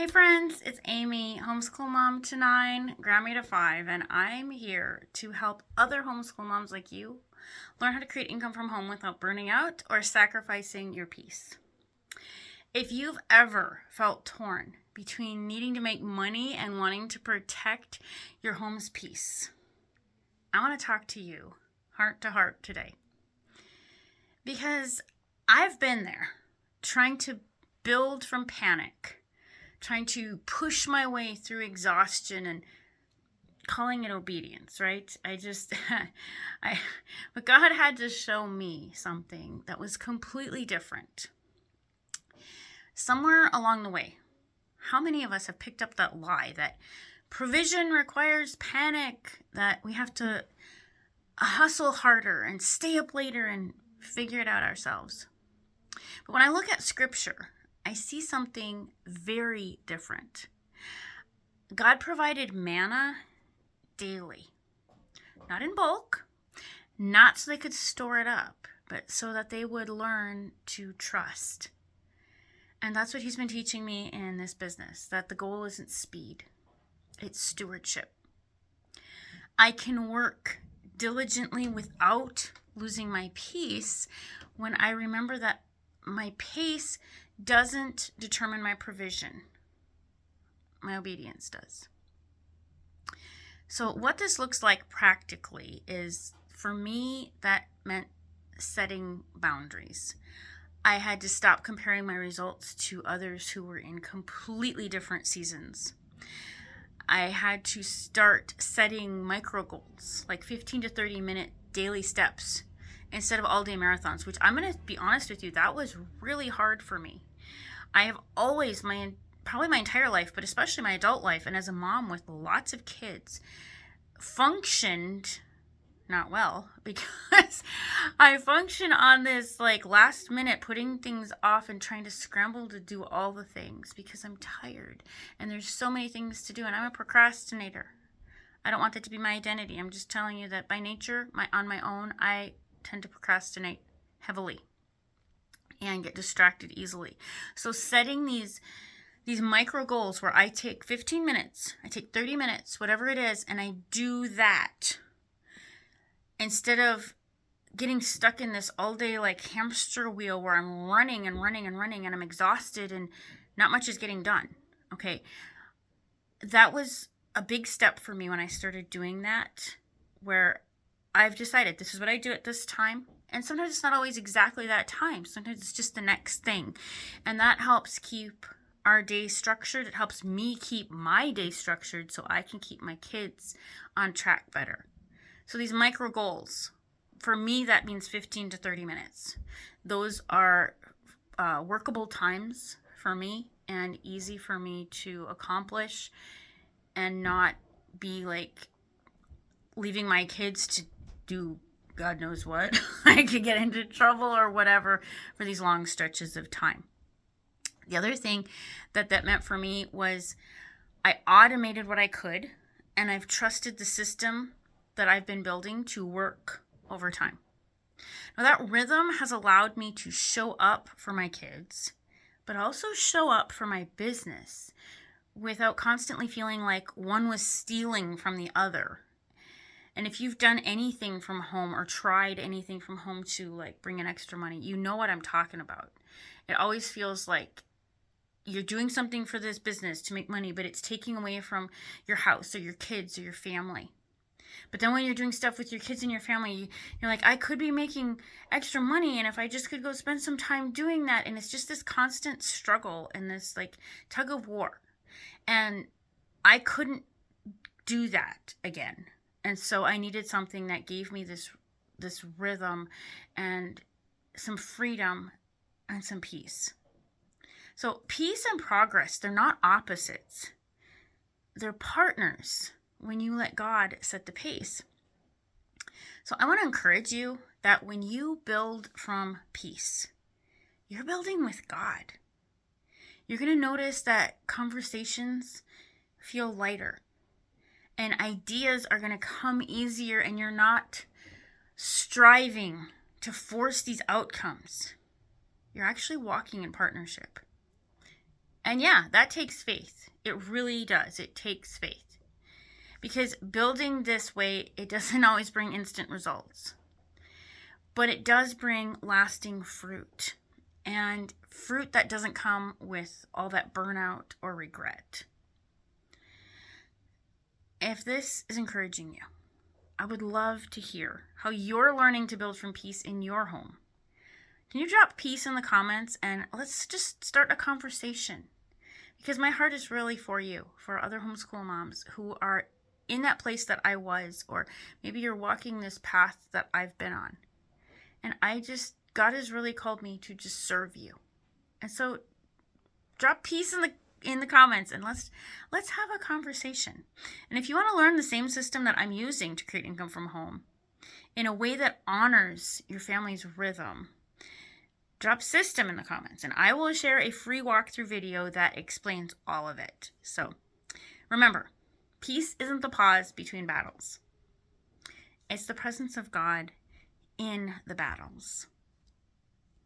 Hey friends, it's Amy, homeschool mom to 9, Grammy to 5, and I'm here to help other homeschool moms like you learn how to create income from home without burning out or sacrificing your peace. If you've ever felt torn between needing to make money and wanting to protect your home's peace, I want to talk to you heart to heart today. Because I've been there, trying to build from panic, trying to push my way through exhaustion and calling it obedience, right? But God had to show me something that was completely different. Somewhere along the way, how many of us have picked up that lie that provision requires panic, that we have to hustle harder and stay up later and figure it out ourselves? But when I look at scripture, I see something very different. God provided manna daily, not in bulk, not so they could store it up, but so that they would learn to trust. And that's what He's been teaching me in this business, that the goal isn't speed, it's stewardship. I can work diligently without losing my peace when I remember that my pace doesn't determine my provision. My obedience does. So what this looks like practically is, for me, that meant setting boundaries. I had to stop comparing my results to others who were in completely different seasons. I had to start setting micro goals, like 15 to 30 minute daily steps instead of all day marathons, which I'm going to be honest with you, that was really hard for me. I have always, probably my entire life, but especially my adult life, and as a mom with lots of kids, functioned not well because I function on this last minute putting things off and trying to scramble to do all the things because I'm tired and there's so many things to do, and I'm a procrastinator. I don't want that to be my identity. I'm just telling you that by nature, on my own, I tend to procrastinate heavily and get distracted easily. So setting these micro goals where I take 15 minutes, I take 30 minutes, whatever it is, and I do that instead of getting stuck in this all day hamster wheel where I'm running and running and running and I'm exhausted and not much is getting done. Okay. That was a big step for me when I started doing that, where I've decided this is what I do at this time. And sometimes it's not always exactly that time. Sometimes it's just the next thing. And that helps keep our day structured. It helps me keep my day structured so I can keep my kids on track better. So these micro goals, for me, that means 15 to 30 minutes. Those are workable times for me and easy for me to accomplish and not be leaving my kids to do God knows what. I could get into trouble or whatever for these long stretches of time. The other thing that meant for me was I automated what I could, and I've trusted the system that I've been building to work over time. Now that rhythm has allowed me to show up for my kids, but also show up for my business without constantly feeling like one was stealing from the other. And if you've done anything from home or tried anything from home to bring in extra money, you know what I'm talking about. It always feels like you're doing something for this business to make money, but it's taking away from your house or your kids or your family. But then when you're doing stuff with your kids and your family, you're like, I could be making extra money, and if I just could go spend some time doing that. And it's just this constant struggle and this tug of war. And I couldn't do that again. And so I needed something that gave me this rhythm and some freedom and some peace. So peace and progress, they're not opposites. They're partners when you let God set the pace. So I want to encourage you that when you build from peace, you're building with God. You're going to notice that conversations feel lighter and ideas are going to come easier, and you're not striving to force these outcomes. You're actually walking in partnership. And yeah, that takes faith. It really does. It takes faith. Because building this way, it doesn't always bring instant results. But it does bring lasting fruit. And fruit that doesn't come with all that burnout or regret. If this is encouraging you, I would love to hear how you're learning to build from peace in your home. Can you drop peace in the comments and let's just start a conversation? Because my heart is really for you, for other homeschool moms who are in that place that I was, or maybe you're walking this path that I've been on. And God has really called me to just serve you. And so drop peace in the comments and let's have a conversation. And if you want to learn the same system that I'm using to create income from home in a way that honors your family's rhythm, drop system in the comments and I will share a free walkthrough video that explains all of it. So remember, peace isn't the pause between battles. It's the presence of God in the battles.